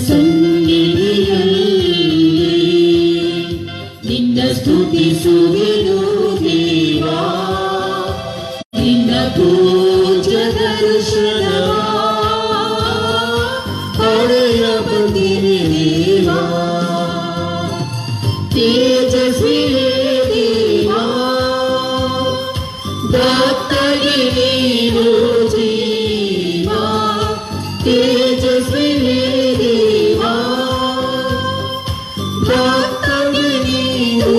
ಸನ್ನಿಧಿಯಲ್ಲಿ ನಿನ್ನ ಸ್ತುತಿಸುವೆನು ದೇವಾ, ನಿನ್ನ ಪೂಜ್ಯ ದರ್ಶನವ ಪಡೆಯ ಬಂದಿರೆ ದೇವಾ. ತೇಜಸ್ವಿಯೇ ದೇವಾ, ದಾತಗೆ ನೀನು ಜೀವ. ತೇಜಸ್ವಿಯೇ ದೇವಾ, ದಾತಗೆ ನೀನು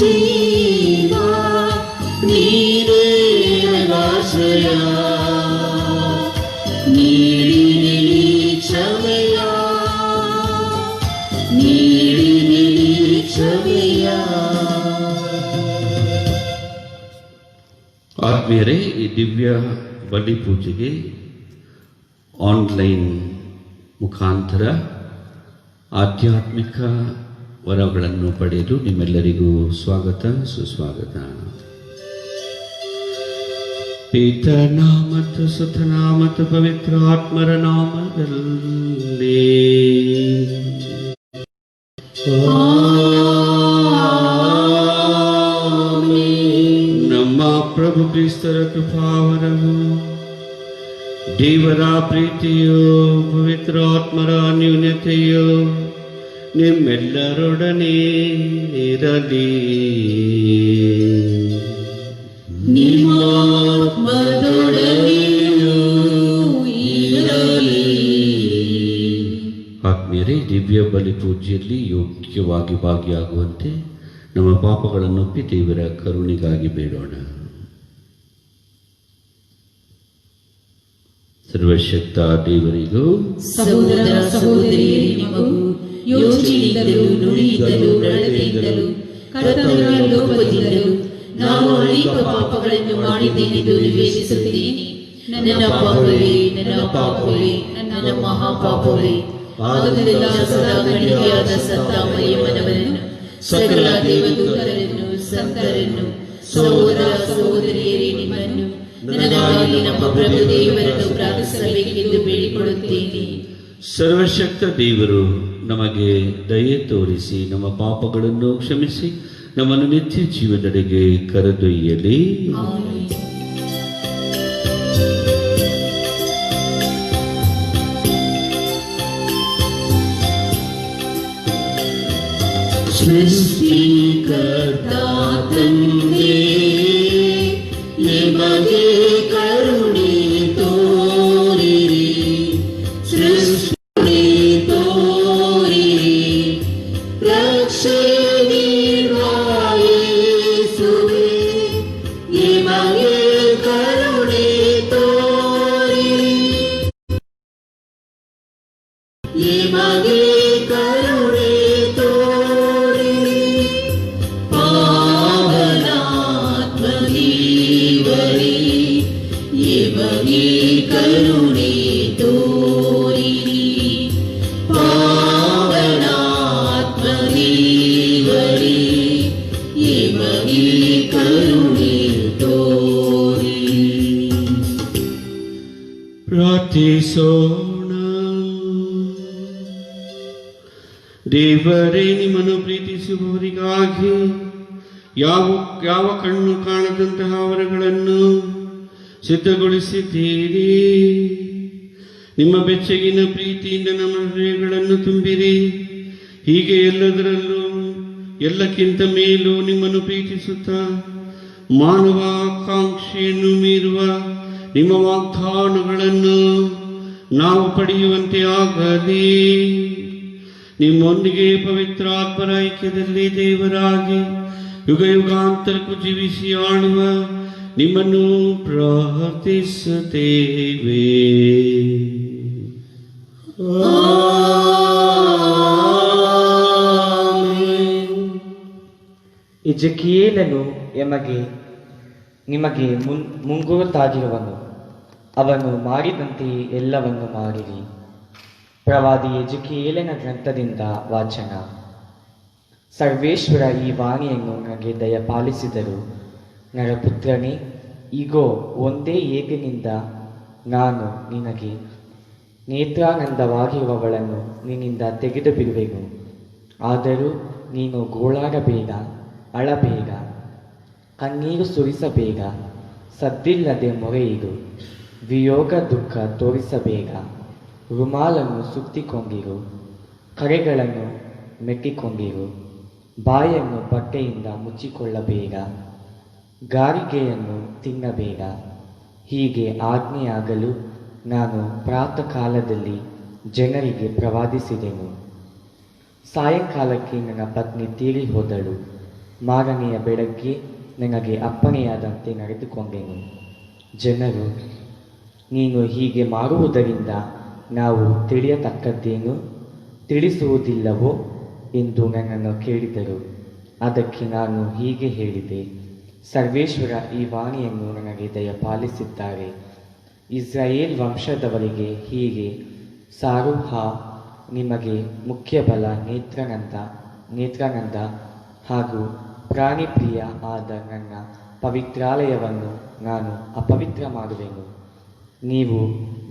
ಜೀವ. ನೀನೇ ಆಶ್ರಯ, ನೀಡಿ ಕ್ಷಮೆಯ, ನೀಡಿ ಕ್ಷಮೆಯ. ಆತ್ಮೀಯರೇ, ಈ ದಿವ್ಯ ಬಲಿ ಪೂಜೆಗೆ ಆನ್ಲೈನ್ ಮುಖಾಂತರ ಆಧ್ಯಾತ್ಮಿಕ ವರಗಳನ್ನು ಪಡೆಯಲು ನಿಮ್ಮೆಲ್ಲರಿಗೂ ಸ್ವಾಗತ, ಸುಸ್ವಾಗತ. ಪಿತನ ಮತ್ತು ಸುತನ ಮತ್ತು ಪವಿತ್ರ ಆತ್ಮರ ನಾಮದಲ್ಲಿ ನಮ್ಮ ಪ್ರಭು ಕ್ರಿಸ್ತರ ಕೃಪಾವರವು, ದೇವರ ಪ್ರೀತಿಯು, ಪವಿತ್ರ ಆತ್ಮರ ನ್ಯೂನತೆಯು ನಿಮ್ಮೆಲ್ಲರೊಡನೆ ಇರಲಿ. ಆತ್ಮೀಯರೇ, ದಿವ್ಯ ಬಲಿ ಪೂಜೆಯಲ್ಲಿ ಯೋಗ್ಯವಾಗಿ ಭಾಗಿಯಾಗುವಂತೆ ನಮ್ಮ ಪಾಪಗಳನ್ನು ಒಪ್ಪಿ ದೇವರ ಕರುಣೆಗಾಗಿ ಬೇಡೋಣ. ಸರ್ವಶಕ್ತ ದೇವರಿಗೂ ಸಹೋದರ ಸಹೋದರಿಯರಿಗೂ ಯೋಚನೆಯಿಂದಲೂ ನುಡಿಯಿಂದಲೂ ನಡತೆಯಿಂದಲೂ ಕರ್ತವ್ಯ ಲೋಪದಿಂದಲೂ ನಾವು ಅನೇಕ ಪಾಪಗಳನ್ನು ಮಾಡಿದ್ದೇನೆಂದು ನಿವೇದಿಸುತ್ತೇನೆ. ನನ್ನ ಪಾಪವೇ, ನನ್ನ ಪಾಪವೇ, ನನ್ನ ಮಹಾಪಾಪವೇ. ಆದದೆಲ್ಲ ಸದಾ ಗಣಿಕೆಯಾದ ಸತ್ತ ಮರಿಯಮ್ಮನವರನ್ನು, ಸಕಲ ದೇವದೂತರನ್ನು, ಸಂತರನ್ನು, ಸಹೋದರ ಸಹೋದರಿಯರೇ, ನಿಮ್ಮನ್ನು ನನಗಾಗಿ ನಮ್ಮ ಪ್ರಭು ದೇವರನ್ನು ಪ್ರಾರ್ಥಿಸಬೇಕೆಂದು ಬೇಡಿಕೊಳ್ಳುತ್ತೇನೆ. ಸರ್ವಶಕ್ತ ದೇವರು ನಮಗೆ ದಯೆ ತೋರಿಸಿ ನಮ್ಮ ಪಾಪಗಳನ್ನು ಕ್ಷಮಿಸಿ ನಮ್ಮನ್ನು ನಿತ್ಯ ಜೀವನಡೆಗೆ ಕರೆದೊಯ್ಯಲಿ. ಸೃಷ್ಟಿಕರ್ತ ತಂದೆ, ನಿಮಗೆ ಕರುಣೆ ತೋರಿರಿ, ಸೃಷ್ಟಿ ತೋರಿರಿ. ರಕ್ಷೆ ನೀಡುವ ಯೇಸುವೇ, ನಿಮಗೆ ಕರುಣೆ ತೋರಿರಿ, ನಿಮಗೆ ಕರುಣೆ ತೋರಿರಿ. ಪಾವನಾತ್ಮ ದೇವರೇ, ನಿಮಗೆ ಕರುಣೆ ತೋರಿರಿ. ಪಾವನಾತ್ಮ ದೇವರೇ, ನಿಮಗೆ ಕರುಣೆ ತೋರಿರಿ. ಪ್ರಾರ್ಥಿಸೋಣ. ದೇವರೇ, ನಿಮ್ಮನ್ನು ಪ್ರೀತಿಸುವವರಿಗಾಗಿ ಯಾವ ಕಣ್ಣು ಕಾಣದಂತಹ ವರಗಳನ್ನು ಸಿದ್ಧಗೊಳಿಸಿದ್ದೀರಿ. ನಿಮ್ಮ ಬೆಚ್ಚಗಿನ ಪ್ರೀತಿಯಿಂದ ನಮ್ಮ ಹೃದಯಗಳನ್ನು ತುಂಬಿರಿ. ಹೀಗೆ ಎಲ್ಲದರಲ್ಲೂ ಎಲ್ಲಕ್ಕಿಂತ ಮೇಲೂ ನಿಮ್ಮನ್ನು ಪ್ರೀತಿಸುತ್ತಾ ಮಾನವ ಆಕಾಂಕ್ಷೆಯನ್ನು ಮೀರುವ ನಿಮ್ಮ ವಾಗ್ದಾನಗಳನ್ನು ನಾವು ಪಡೆಯುವಂತೆ ಆಗಲಿ. ನಿಮ್ಮೊಂದಿಗೆ ಪವಿತ್ರ ಆತ್ಮರ ಐಕ್ಯದಲ್ಲಿ ದೇವರಾಗಿ ಯುಗ ಯುಗಾಂತರಕ್ಕೂ ಜೀವಿಸಿ ಆಳುವ ನಿಮ್ಮನ್ನು ಪ್ರಾರ್ಥಿಸುತ್ತೇವೆ. ಎಜೆಕಿಯೇಲನು ನಿಮಗೆ ಮುಂಗುರುತಾಗಿರುವನು, ಅವನು ಮಾಡಿದಂತೆಯೇ ಎಲ್ಲವನ್ನು ಮಾಡಿರಿ. ಪ್ರವಾದಿ ಎಜೆಕಿಯೇಲನ ಗ್ರಂಥದಿಂದ ವಾಚನ. ಸರ್ವೇಶ್ವರ ಈ ವಾಣಿಯನ್ನು ನನಗೆ ದಯಪಾಲಿಸಿದರು. ನರಪುತ್ರನೇ, ಈಗೋ ಒಂದೇ ಏಕನಿಂದ ನಾನು ನಿನಗೆ ನೇತ್ರಾನಂದವಾಗಿರುವವಳನ್ನು ನಿನ್ನಿಂದ ತೆಗೆದು ಬಿಡುವೆನು. ಆದರೂ ನೀನು ಗೋಳಾಡಬೇಡ, ಅಳಬೇಡ, ಕಣ್ಣೀರು ಸುರಿಸಬೇಡ, ಸದ್ದಿಲ್ಲದೆ ಮೊರೆಯಿಡು, ವಿಯೋಗ ದುಃಖ ತೋರಿಸಬೇಡ. ರುಮಾಲನ್ನು ಸುತ್ತಿಕೊಂಡಿರು, ಕರೆಗಳನ್ನು ಮೆಟ್ಟಿಕೊಂಡಿರು, ಬಾಯನ್ನು ಬಟ್ಟೆಯಿಂದ ಮುಚ್ಚಿಕೊಳ್ಳಬೇಡ, ಗಾರಿಗೆಯನ್ನು ತಿನ್ನಬೇಡ. ಹೀಗೆ ಆಜ್ಞೆಯಾಗಲು ನಾನು ಪ್ರಾತಃ ಕಾಲದಲ್ಲಿ ಜನರಿಗೆ ಪ್ರವಾದಿಸಿದೆನು. ಸಾಯಂಕಾಲಕ್ಕೆ ನನ್ನ ಪತ್ನಿ ತೀರಿ ಹೋದಳು. ಮಾರನೆಯ ಬೆಳಗ್ಗೆ ನನಗೆ ಅಪ್ಪಣೆಯಾದಂತೆ ನಡೆದುಕೊಂಡೆನು. ಜನರು, ನೀನು ಹೀಗೆ ಮಾಡುವುದರಿಂದ ನಾವು ತಿಳಿಯತಕ್ಕದ್ದೇನು, ತಿಳಿಸುವುದಿಲ್ಲವೋ ಎಂದು ನನ್ನನ್ನು ಕೇಳಿದರು. ಅದಕ್ಕೆ ನಾನು ಹೀಗೆ ಹೇಳಿದೆ, ಸರ್ವೇಶ್ವರ ಈ ವಾಣಿಯನ್ನು ನನಗೆ ದಯಪಾಲಿಸಿದ್ದಾರೆ. ಇಸ್ರಾಯೇಲ್ ವಂಶದವರಿಗೆ ಹೀಗೆ ಸಾರುಹ, ನಿಮಗೆ ಮುಖ್ಯ ಬಲ ನೇತ್ರಾನಂದ ಹಾಗೂ ಪ್ರಾಣಿಪ್ರಿಯ ಆದ ನನ್ನ ಪವಿತ್ರಾಲಯವನ್ನು ನಾನು ಅಪವಿತ್ರ ಮಾಡುವೆನು. ನೀವು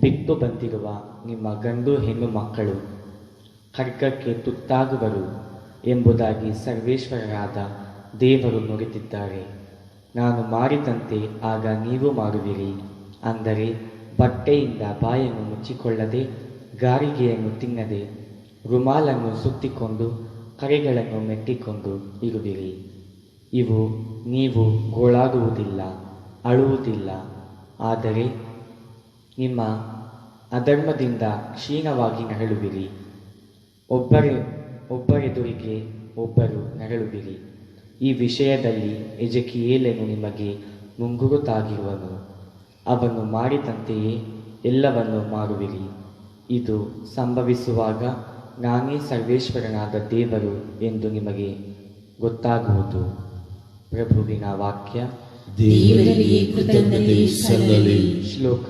ಬಿಟ್ಟು ಬಂದಿರುವ ನಿಮ್ಮ ಗಂಡು ಹೆಣ್ಣು ಮಕ್ಕಳು ಖಡ್ಗಕ್ಕೆ ತುತ್ತಾಗುವರು ಎಂಬುದಾಗಿ ಸರ್ವೇಶ್ವರರಾದ ದೇವರು ನುಡಿದಿದ್ದಾರೆ. ನಾನು ಮಾಡಿದಂತೆ ಆಗ ನೀವು ಮಾಡುವಿರಿ. ಅಂದರೆ ಬಟ್ಟೆಯಿಂದ ಬಾಯನ್ನು ಮುಚ್ಚಿಕೊಳ್ಳದೆ, ಗಾರಿಗೆಯನ್ನು ತಿನ್ನದೆ, ರುಮಾಲನ್ನು ಸುತ್ತಿಕೊಂಡು, ಕರೆಗಳನ್ನು ಮೆಟ್ಟಿಕೊಂಡು ಇರುವಿರಿ. ಇವು ನೀವು ಗೋಳಾಡುವುದಿಲ್ಲ, ಅಳುವುದಿಲ್ಲ. ಆದರೆ ನಿಮ್ಮ ಅಧರ್ಮದಿಂದ ಕ್ಷೀಣವಾಗಿ ನರಳುವಿರಿ. ಒಬ್ಬರೆದುರಿಗೆ ಒಬ್ಬರು ನರಳುವಿರಿ. ಈ ವಿಷಯದಲ್ಲಿ ಎಜೆಕಿಯೇಲನು ನಿಮಗೆ ಮುಂಗುರುತಾಗಿರುವನು. ಅವನು ಮಾಡಿದಂತೆಯೇ ಎಲ್ಲವನ್ನು ಮಾಡುವಿರಿ. ಇದು ಸಂಭವಿಸುವಾಗ ನಾನೇ ಸರ್ವೇಶ್ವರನಾದ ದೇವರು ಎಂದು ನಿಮಗೆ ಗೊತ್ತಾಗುವುದು. ಪ್ರಭುವಿನ ವಾಕ್ಯ. ದೇವರಿಗೆ ಕೃತಜ್ಞತೆ ಸಲ್ಲಲಿ. ಶ್ಲೋಕ.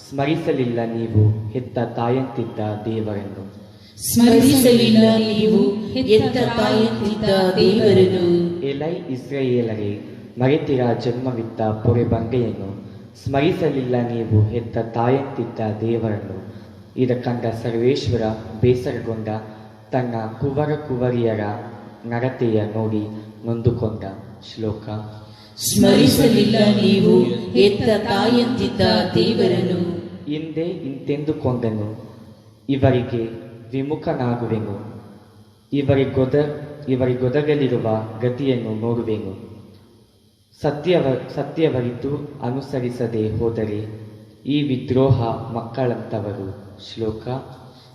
ಸ್ಮರಿಸಲಿಲ್ಲ ನೀವು ಹೆತ್ತ ತಾಯಂತಿದ್ದ ದೇವರನ್ನು. ಸ್ಮರಿಸಲಿಲ್ಲ ನೀವು ಹೆತ್ತ ತಾಯಂತಿದ್ದ ದೇವರನ್ನು. ಎಲೈ ಇಸ್ರಾಯೇಲರೇ, ಮರೆತಿರ ಜನ್ಮವಿದ್ದ ಪೊರೆಬಂಗೆಯನ್ನು. ಸ್ಮರಿಸಲಿಲ್ಲ ನೀವು ಹೆತ್ತ ತಾಯಂತಿದ್ದ ದೇವರನ್ನು. ಇದ ಕಂಡ ಸರ್ವೇಶ್ವರ ಬೇಸರಗೊಂಡ, ತನ್ನ ಕುವರಿಯರ ನಡತೆಯ ನೋಡಿ ನೊಂದುಕೊಂಡ. ಶ್ಲೋಕ. ಸ್ಮರಿಸಲಿಲ್ಲ ನೀವು ಹೆತ್ತ ತಾಯಂತಿದ್ದ ದೇವರನ್ನು. ಹಿಂದೆ ಇಂತೆಂದುಕೊಂಡನು, ಇವರಿಗೆ ವಿಮುಖನಾಗುವೆನು, ಇವರಿಗೊದಗಲಿರುವ ಗತಿಯನ್ನು ನೋಡುವೆನು. ಸತ್ಯವರಿತು ಅನುಸರಿಸದೆ ಹೋದರೆ ಈ ವಿದ್ರೋಹ ಮಕ್ಕಳಂತವರು. ಶ್ಲೋಕ.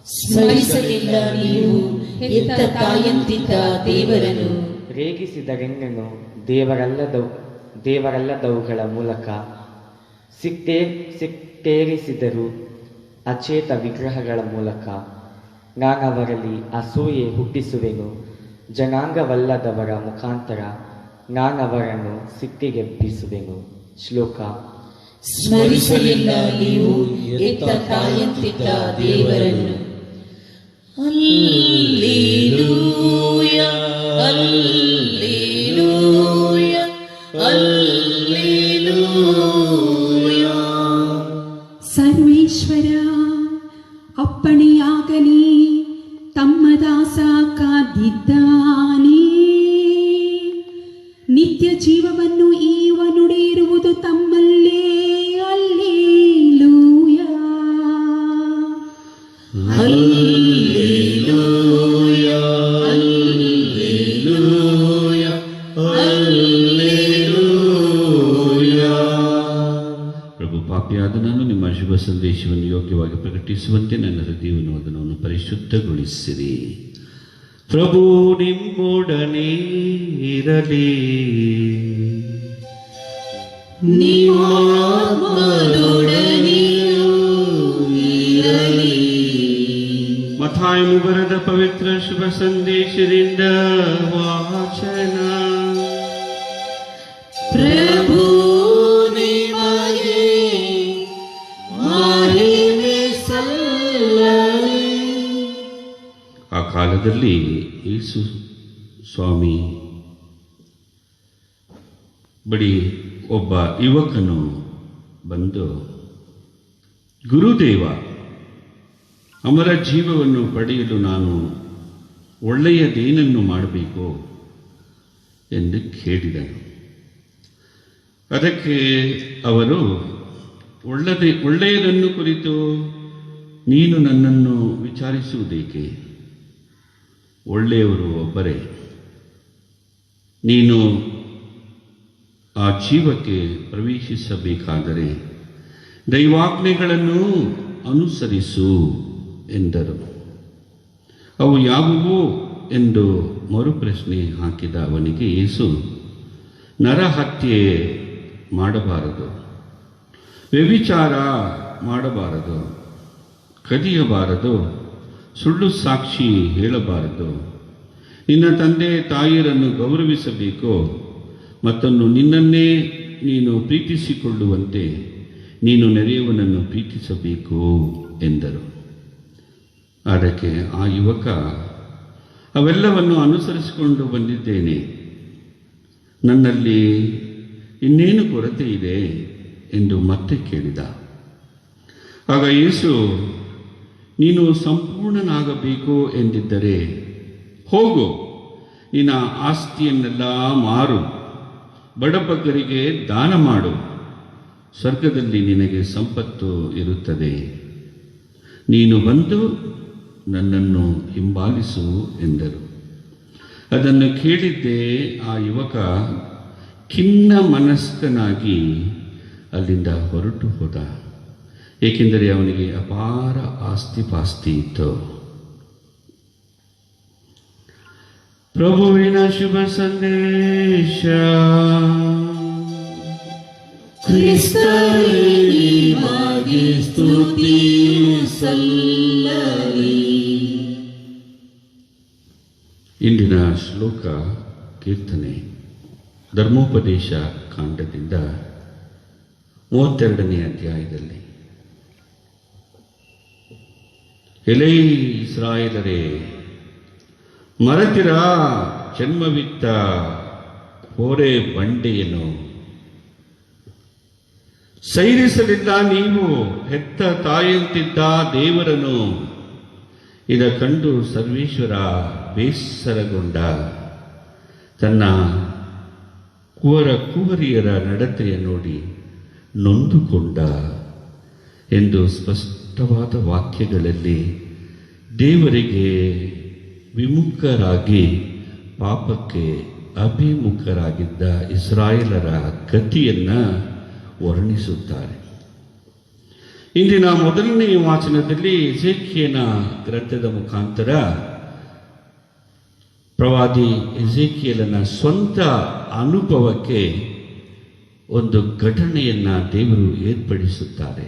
ಸ್ಮರಿಸಲಿಲ್ಲ ನೀವು ಹೆತ್ತ ತಾಯಂತಿದ್ದ ದೇವರನ್ನು. ರೇಗಿಸಿದರೆನ್ನನು ದೇವರಲ್ಲದವುಗಳ ಮೂಲಕ, ಸಿಟ್ಟೇರಿಸಿದರು ಅಚೇತ ವಿಗ್ರಹಗಳ ಮೂಲಕ. ನಾನವರಲ್ಲಿ ಅಸೂಯೆ ಹುಟ್ಟಿಸುವೆನು, ಜನಾಂಗವಲ್ಲದವರ ಮುಖಾಂತರ ನಾನವರನ್ನು ಸಿಟ್ಟಿಗೆಬ್ಬಿಸುವೆನು. ಶ್ಲೋಕ. ಸ್ಮರಿಸಲಿಲ್ಲ ನೀವು ಹೆತ್ತ ತಾಯಂತಿದ್ದ ದೇವರನ್ನು. Hallelujah, hallelujah, hallelujah. ಸರ್ವೇಶ್ವರ ಅಪ್ಪಣೆಯಾಗಲಿ, ತಮ್ಮ ದಾಸ ಕಾದಿದ್ದಾನೆ. ನಿತ್ಯ ಜೀವವನ್ನು ಈವ ನುಡಿಯಿರುವುದು ತಮ್ಮಲ್ಲೇ. Hallelujah, hallelujah, hallelujah, hallelujah. ಪ್ರಭು, ಪಾಪಿಯಾದ ನಾನು ನಿಮ್ಮ ಶುಭ ಸಂದೇಶವನ್ನು ಯೋಗ್ಯವಾಗಿ ಪ್ರಕಟಿಸುವಂತೆ ನನ್ನ ಹೃದಯವನ್ನು ಅದನ್ನು ಪರಿಶುದ್ಧಗೊಳಿಸಿರಿ. ಪ್ರಭು ನಿಮ್ಮೊಡನೆ ಇರಲಿ. ನಿಮ್ಮ ಆತ್ಮದೊಡನೆಯೂ ಇರಲಿ. ಮತ್ತಾಯನು ಬರೆದ ಪವಿತ್ರ ಶುಭ ಸಂದೇಶದಿಂದ ವಾಚನ. ಪ್ರಭು ನಿಮಗೆ ಮಹಿಮೆ ಸಲ್ಲಲಿ. ಆ ಕಾಲದಲ್ಲಿ ಯೇಸು ಸ್ವಾಮಿ ಬಳಿ ಒಬ್ಬ ಯುವಕನು ಬಂದು, ಗುರುದೇವ, ಅಮರ ಜೀವವನ್ನು ಪಡೆಯಲು ನಾನು ಒಳ್ಳೆಯದೇನನ್ನು ಮಾಡಬೇಕು ಎಂದು ಕೇಳಿದನು. ಅದಕ್ಕೆ ಅವರು, ಒಳ್ಳೆಯದನ್ನು ಕುರಿತು ನೀನು ನನ್ನನ್ನು ವಿಚಾರಿಸುವುದೇಕೆ? ಒಳ್ಳೆಯವರು ಒಬ್ಬರೇ. ನೀನು ಆ ಜೀವಕ್ಕೆ ಪ್ರವೇಶಿಸಬೇಕಾದರೆ ದೈವಾಜ್ಞೆಗಳನ್ನು ಅನುಸರಿಸು ಎಂದರು. ಅವು ಯಾವುವು ಎಂದು ಮರುಪ್ರಶ್ನೆ ಹಾಕಿದ ಅವನಿಗೆ ಯೇಸು, ನರಹತ್ಯೆ ಮಾಡಬಾರದು, ವ್ಯಭಿಚಾರ ಮಾಡಬಾರದು, ಕದಿಯಬಾರದು, ಸುಳ್ಳು ಸಾಕ್ಷಿ ಹೇಳಬಾರದು, ನಿನ್ನ ತಂದೆ ತಾಯಿಯರನ್ನು ಗೌರವಿಸಬೇಕು, ಮತ್ತನ್ನು ನಿನ್ನನ್ನೇ ನೀನು ಪ್ರೀತಿಸಿಕೊಳ್ಳುವಂತೆ ನೀನು ನೆರೆಯವನನ್ನು ಪ್ರೀತಿಸಬೇಕು ಎಂದರು. ಅದಕ್ಕೆ ಆ ಯುವಕ, ಅವೆಲ್ಲವನ್ನು ಅನುಸರಿಸಿಕೊಂಡು ಬಂದಿದ್ದೇನೆ, ನನ್ನಲ್ಲಿ ಇನ್ನೇನು ಕೊರತೆ ಇದೆ ಎಂದು ಮತ್ತೆ ಕೇಳಿದ. ಆಗ ಯೇಸು, ನೀನು ಸಂಪೂರ್ಣನಾಗಬೇಕು ಎಂದಿದ್ದರೆ ಹೋಗು, ನಿನ್ನ ಆಸ್ತಿಯನ್ನೆಲ್ಲ ಮಾರು, ಬಡಬಗ್ಗರಿಗೆ ದಾನ ಮಾಡು, ಸ್ವರ್ಗದಲ್ಲಿ ನಿನಗೆ ಸಂಪತ್ತು ಇರುತ್ತದೆ. ನೀನು ಬಂದು ನನ್ನನ್ನು ಹಿಂಬಾಲಿಸು ಎಂದರು. ಅದನ್ನು ಕೇಳಿದ್ದೇ ಆ ಯುವಕ ಖಿನ್ನ ಮನಸ್ಕನಾಗಿ ಅಲ್ಲಿಂದ ಹೊರಟು ಹೋದ, ಏಕೆಂದರೆ ಅವನಿಗೆ ಅಪಾರ ಆಸ್ತಿಪಾಸ್ತಿ ಇತ್ತು. ಪ್ರಭುವಿನ ಶುಭ ಸಂದೇಶ. ಕ್ರಿಸ್ತನೇ ನಿಮಗೆ ಸ್ತುತಿ ಸಲ್ಲಲಿ. ಇಂದಿನ ಶ್ಲೋಕ ಕೀರ್ತನೆ ಧರ್ಮೋಪದೇಶ ಕಾಂಡದಿಂದ 32ನೇ ಅಧ್ಯಾಯದಲ್ಲಿ, ಎಲೈ ಇಸ್ರಾಯೇಲರೇ, ಮರೆತಿರ ಜನ್ಮವಿತ್ತ ಹೋರೆ ಬಂಡೆಯನ್ನು, ಸೈರಿಸಲಿಲ್ಲ ನೀವು ಹೆತ್ತ ತಾಯಂತಿದ್ದ ದೇವರನ್ನು. ಇದ ಕಂಡು ಸರ್ವೇಶ್ವರ ಬೇಸರಗೊಂಡ, ತನ್ನ ಕುವರಿಯರ ನಡತೆಯ ನೋಡಿ ನೊಂದುಕೊಂಡ ಎಂದು ಸ್ಪಷ್ಟವಾದ ವಾಕ್ಯಗಳಲ್ಲಿ ದೇವರಿಗೆ ವಿಮುಖರಾಗಿ ಪಾಪಕ್ಕೆ ಅಭಿಮುಖರಾಗಿದ್ದ ಇಸ್ರಾಯೇಲರ ಗತಿಯನ್ನು ವರ್ಣಿಸುತ್ತಾರೆ. ಇಂದಿನ ಮೊದಲನೇ ವಾಚನದಲ್ಲಿ ಎಜೇಕಿಯನ ಗ್ರಂಥದ ಮುಖಾಂತರ ಪ್ರವಾದಿ ಎಜೇಕಿಯಲನ ಸ್ವಂತ ಅನುಭವಕ್ಕೆ ಒಂದು ಘಟನೆಯನ್ನ ದೇವರು ಏರ್ಪಡಿಸುತ್ತಾರೆ.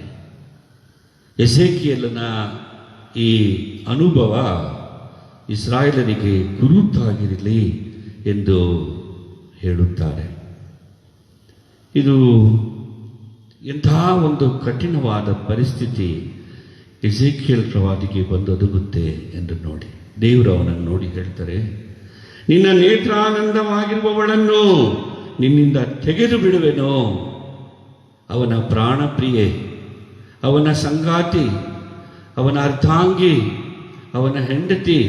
ಎಜೇಕಿಯಲನ ಈ ಅನುಭವ ಇಸ್ರಾಯೇಲರಿಗೆ ಗುರುತಾಗಿರಲಿ ಎಂದು ಹೇಳುತ್ತಾರೆ. ಇದು ಎಂಥ ಒಂದು ಕಠಿಣವಾದ ಪರಿಸ್ಥಿತಿ ಎಜೇಕಿಯಲ್ ಪ್ರವಾದಿಗೆ ಬಂದೊದಗುತ್ತೆ ಎಂದು ನೋಡಿ, ದೇವರು ಅವನನ್ನು ನೋಡಿ ಹೇಳ್ತಾರೆ, ನಿನ್ನ ನೇತ್ರಾನಂದವಾಗಿರುವವಳನ್ನು ನಿನ್ನಿಂದ ತೆಗೆದು ಬಿಡುವೆನೋ. ಅವನ ಪ್ರಾಣ ಪ್ರಿಯೆ, ಅವನ ಸಂಗಾತಿ, ಅವನ ಅರ್ಧಾಂಗಿ, ಅವನ ಹೆಂಡತಿ,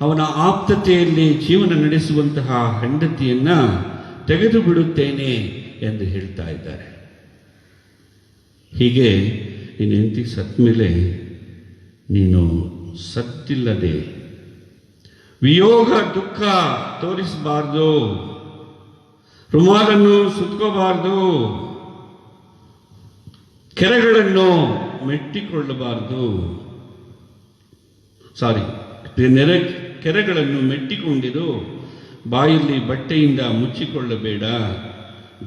ಅವನ ಆಪ್ತತೆಯಲ್ಲಿ ಜೀವನ ನಡೆಸುವಂತಹ ಹೆಂಡತಿಯನ್ನ ತೆಗೆದು ಬಿಡುತ್ತೇನೆ ಎಂದು ಹೇಳ್ತಾ ಇದ್ದಾರೆ. ಹೀಗೆ ನಿನ್ನ ಹೆಂಡತಿ ಸತ್ತ ಮೇಲೆ ನೀನು ಸತ್ತಿಲ್ಲದೆ ವಿಯೋಗ ದುಃಖ ತೋರಿಸಬಾರ್ದು, ರುಮಾಲನ್ನು ಸುತ್ಕೋಬಾರ್ದು, ಕೆರೆಗಳನ್ನು ಮೆಟ್ಟಿಕೊಳ್ಳಬಾರ್ದು, ಕೆರೆಗಳನ್ನು ಮೆಟ್ಟಿಕೊಂಡಿರು, ಬಾಯಲ್ಲಿ ಬಟ್ಟೆಯಿಂದ ಮುಚ್ಚಿಕೊಳ್ಳಬೇಡ,